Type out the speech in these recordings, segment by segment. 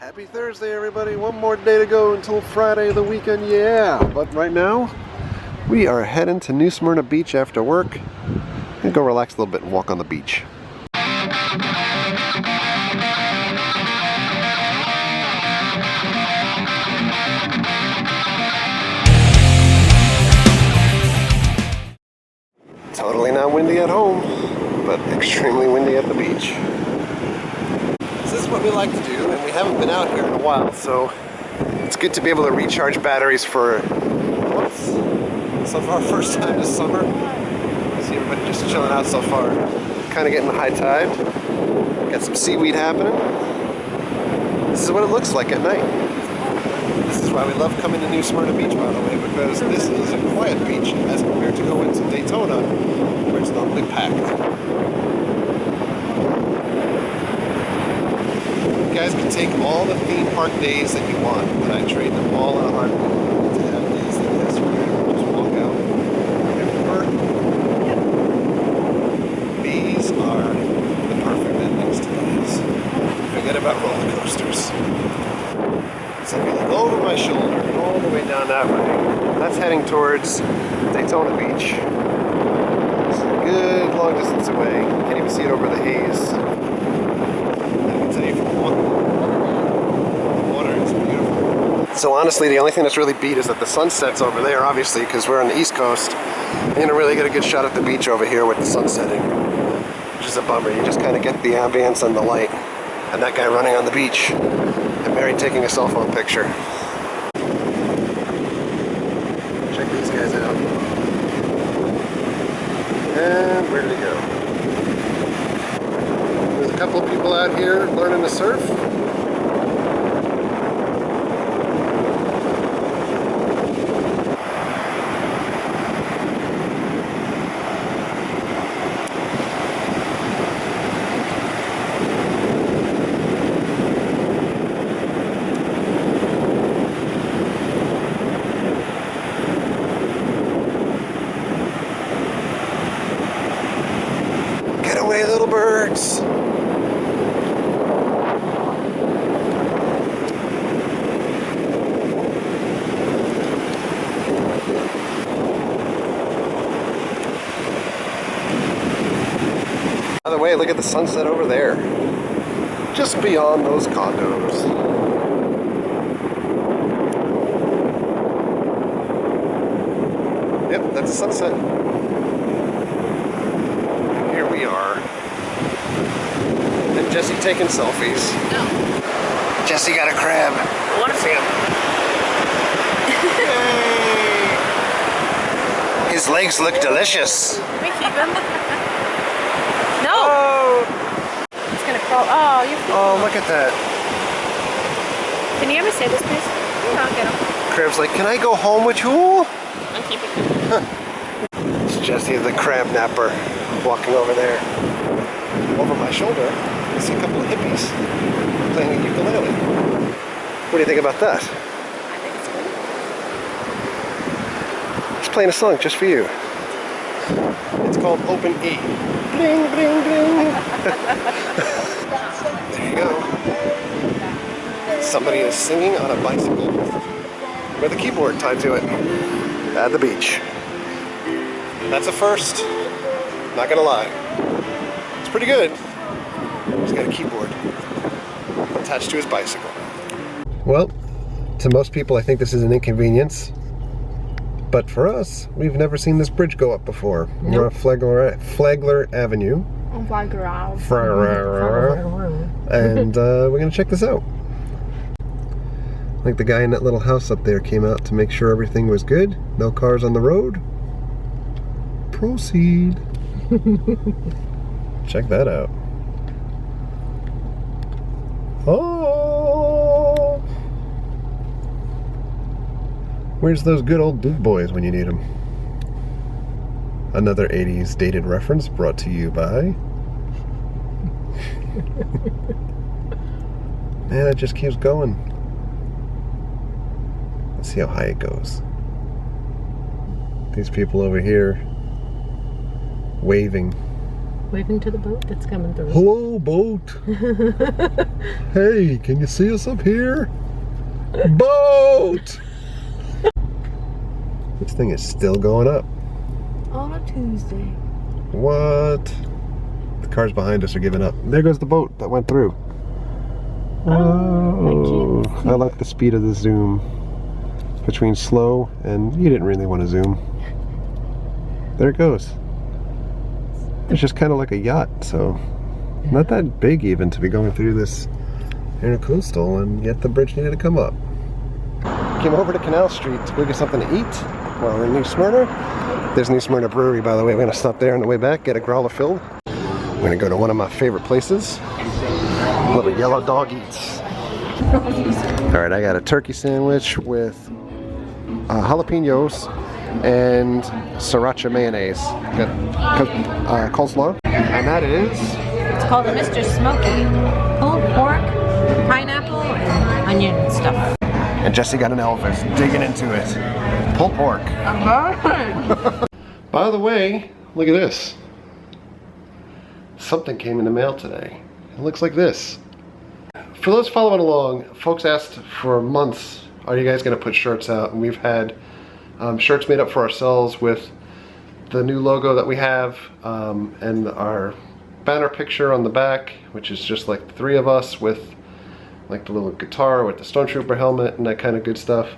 Happy Thursday, everybody. One more day to go until Friday, the weekend, yeah. But right now, we are heading to New Smyrna Beach after work. And go relax a little bit and walk on the beach. Totally not windy at home, but extremely windy at the beach. This is what we like to do, and we haven't been out here in a while, so it's good to be able to recharge batteries for once. So far, first time this summer. See everybody just chilling out so far. Kind of getting the high tide. Got some seaweed happening. This is what it looks like at night. This is why we love coming to New Smyrna Beach, by the way, because this is a quiet beach as compared to going to Daytona, where it's normally packed. You guys can take all the theme park days that you want, but I trade them all in a heartbeat to have days like this where you can just walk out. Remember, these are the perfect endings to these. Forget about roller coasters. So if you look over my shoulder and all the way down that way, that's heading towards Daytona Beach. It's a good long distance away. You can't even see it over the haze. So honestly, the only thing that's really beat is that the sun sets over there, obviously, because we're on the East Coast. You're gonna really get a good shot at the beach over here with the sun setting, which is a bummer. You just kind of get the ambience and the light, and that guy running on the beach, and Mary taking a cell phone picture. Check these guys out. And where did he go? There's a couple of people out here learning to surf. Little birds. By the way, look at the sunset over there. Just beyond those condos. Yep, that's the sunset. Here we are. And Jesse taking selfies. No. Jesse got a crab. I want to see him. Yay! His legs look delicious. Can we keep him? No. Oh. It's gonna crawl. Oh, you. Oh, look at that. Can you ever say this, please? Yeah, I'll get him. Crab's like, can I go home with you? I'm keeping him. It's Jesse the crab napper walking over there. Over my shoulder, I see a couple of hippies playing a ukulele. What do you think about that? I think it's good. He's playing a song just for you. It's called Open E. Bling, bling, bling. There you go. Somebody is singing on a bicycle with a keyboard tied to it at the beach. That's a first. Not gonna lie. It's pretty good. He's got a keyboard attached to his bicycle. Well, to most people I think this is an inconvenience. But for us, we've never seen this bridge go up before. Nope. We're on Flagler Avenue. Flagler. And we're gonna check this out. I think the guy in that little house up there came out to make sure everything was good. No cars on the road. Proceed. Check that out. Oh! Where's those good old dude boys when you need them? Another 80s dated reference brought to you by... Man, it just keeps going. Let's see how high it goes. These people over here waving Waving to the boat that's coming through. Hello, boat. Hey, can you see us up here? Boat! This thing is still going up. On a Tuesday. What? The cars behind us are giving up. There goes the boat that went through. Oh, I like the speed of the zoom. Between slow and you didn't really want to zoom. There it goes. It's just kind of like a yacht, so not that big even to be going through this intercoastal, and yet the bridge needed to come up. Came over to Canal Street to go get something to eat while we're in New Smyrna. There's New Smyrna Brewery, by the way. We're going to stop there on the way back, get a growler filled. We're going to go to one of my favorite places. Little Yellow Dog Eats. Alright, I got a turkey sandwich with jalapenos and sriracha mayonnaise. Got coleslaw. And that is... It's called a Mr. Smoky. Pulled pork, pineapple, and onion stuff. And Jesse got an Elvis, digging into it. Pulled pork. By the way, look at this. Something came in the mail today. It looks like this. For those following along, folks asked for months, are you guys going to put shirts out? And we've had shirts made up for ourselves with the new logo that we have and our banner picture on the back, which is just like the three of us with like the little guitar with the Stormtrooper helmet and that kind of good stuff.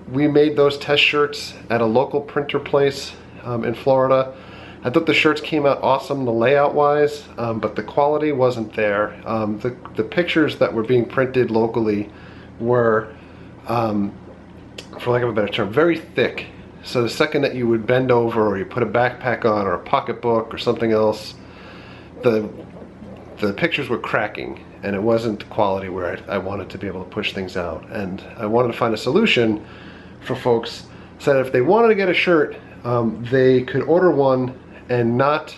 We made those test shirts at a local printer place in Florida. I thought the shirts came out awesome, the layout wise, but the quality wasn't there. The pictures that were being printed locally were, for lack of a better term, very thick. So the second that you would bend over or you put a backpack on or a pocketbook or something else, the pictures were cracking, and it wasn't quality where I wanted to be able to push things out. And I wanted to find a solution for folks so that if they wanted to get a shirt, they could order one and not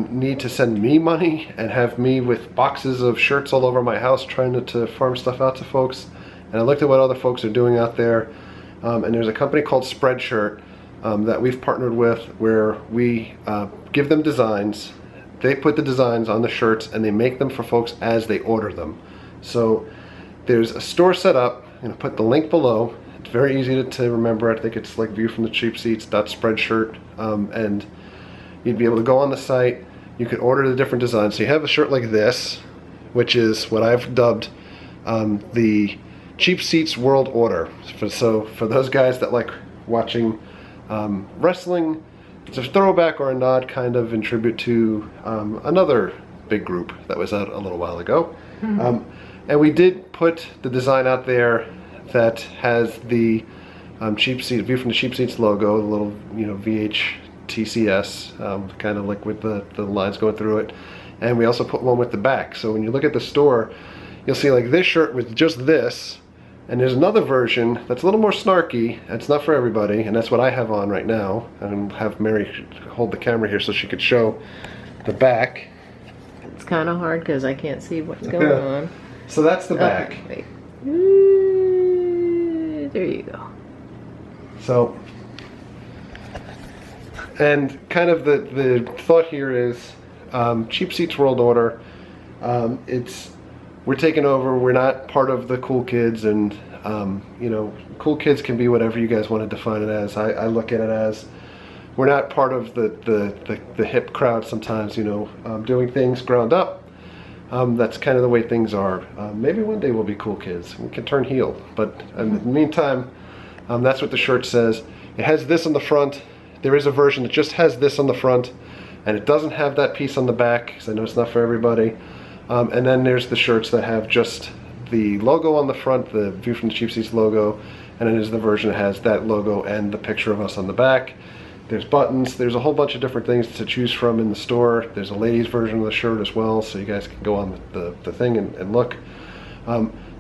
need to send me money and have me with boxes of shirts all over my house trying to farm stuff out to folks. And I looked at what other folks are doing out there, and there's a company called Spreadshirt that we've partnered with where we give them designs. They put the designs on the shirts and they make them for folks as they order them. So there's a store set up. I'm going to put the link below. It's very easy to remember. I think it's like viewfromthecheapseats.spreadshirt, and you'd be able to go on the site. You could order the different designs. So you have a shirt like this, which is what I've dubbed the Cheap Seats World Order. So for those guys that like watching wrestling, it's a throwback or a nod kind of in tribute to another big group that was out a little while ago. And we did put the design out there that has the Cheap Seat, View from the Cheap Seats logo, the little, VHTCS, kind of like with the lines going through it. And we also put one with the back. So when you look at the store, you'll see like this shirt with just this, and there's another version that's a little more snarky. It's not for everybody, and that's what I have on right now. And have Mary hold the camera here so she could show the back. It's kind of hard because I can't see what's going on. So that's the back. Okay, wait. There you go. So, and kind of the thought here is Cheap Seats World Order. We're taking over. We're not part of the cool kids, and cool kids can be whatever you guys want to define it as. I look at it as we're not part of the hip crowd sometimes, doing things ground up. That's kind of the way things are. Maybe one day we'll be cool kids. We can turn heel, but in the meantime, that's what the shirt says. It has this on the front. There is a version that just has this on the front, and it doesn't have that piece on the back, because I know it's not for everybody. And then there's the shirts that have just the logo on the front, the View from the Cheap Seats logo, and then there's the version that has that logo and the picture of us on the back. There's buttons. There's a whole bunch of different things to choose from in the store. There's a ladies version of the shirt as well, so you guys can go on the thing and look.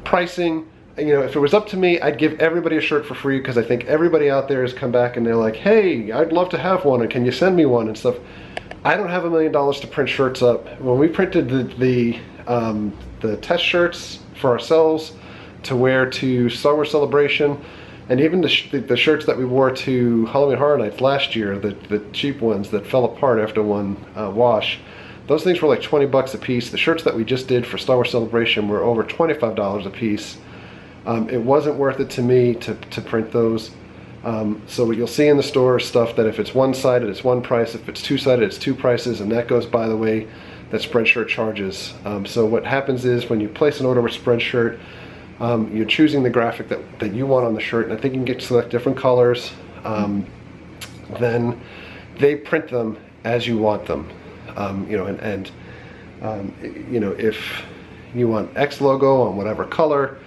Pricing, if it was up to me, I'd give everybody a shirt for free, because I think everybody out there has come back and they're like, hey, I'd love to have one, and can you send me one and stuff. I don't have $1 million to print shirts up. When we printed the test shirts for ourselves to wear to Star Wars Celebration, And even the shirts that we wore to Halloween Horror Nights last year, the cheap ones that fell apart after one wash, those things were like 20 bucks a piece. The shirts that we just did for Star Wars Celebration were over $25 a piece. It wasn't worth it to me to print those. So what you'll see in the store is stuff that if it's one-sided, it's one price. If it's two-sided, it's two prices, and that goes by the way that Spreadshirt charges. So what happens is when you place an order with Spreadshirt, you're choosing the graphic that you want on the shirt, and I think you can select different colors. Then they print them as you want them. You know, if you want X logo on whatever color,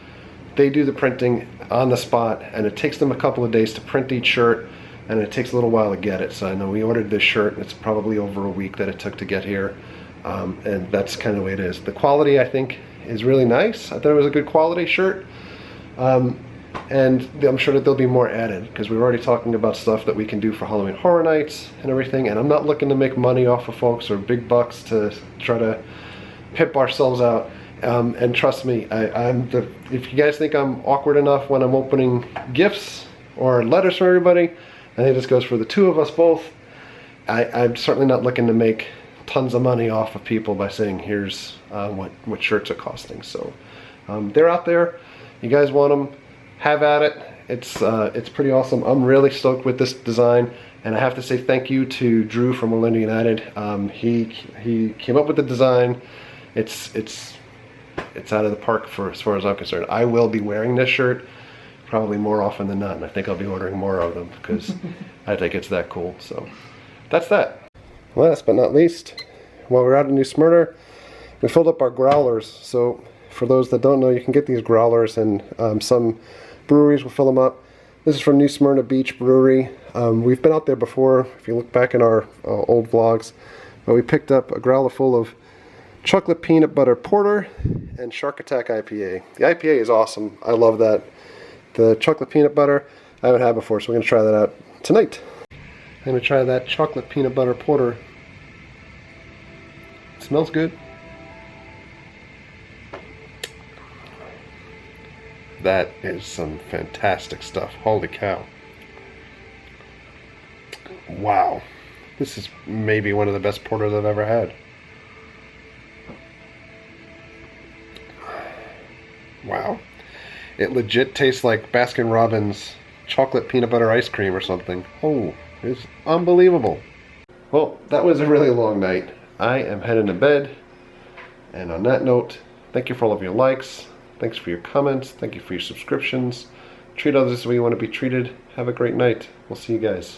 they do the printing on the spot, and it takes them a couple of days to print each shirt, and it takes a little while to get it. So I know we ordered this shirt, and it's probably over a week that it took to get here, and that's kind of the way it is. The quality, I think, is really nice. I thought it was a good quality shirt, and I'm sure that there'll be more added, because we're already talking about stuff that we can do for Halloween Horror Nights and everything, and I'm not looking to make money off of folks or big bucks to try to pip ourselves out. And trust me, if you guys think I'm awkward enough when I'm opening gifts or letters from everybody, I think this goes for the two of us both. I'm certainly not looking to make tons of money off of people by saying here's what shirts are costing. So they're out there. You guys want them, have at it. It's pretty awesome. I'm really stoked with this design, and I have to say thank you to Drew from Orlando United. He came up with the design. It's out of the park as far as I'm concerned. I will be wearing this shirt probably more often than not, and I think I'll be ordering more of them because I think it's that cool. So that's that. Last but not least, while we're out in New Smyrna, we filled up our growlers. So for those that don't know, you can get these growlers, and some breweries will fill them up. This is from New Smyrna Beach Brewery. We've been out there before, if you look back in our old vlogs, but we picked up a growler full of chocolate peanut butter porter and Shark Attack IPA. The IPA is awesome. I love that. The chocolate peanut butter I haven't had before, so we're going to try that out tonight. I'm going to try that chocolate peanut butter porter. It smells good. That is some fantastic stuff. Holy cow. Wow. This is maybe one of the best porters I've ever had. Wow. It legit tastes like Baskin-Robbins chocolate peanut butter ice cream or something. Oh, it's unbelievable. Well, that was a really long night. I am heading to bed. And on that note, thank you for all of your likes. Thanks for your comments. Thank you for your subscriptions. Treat others the way you want to be treated. Have a great night. We'll see you guys.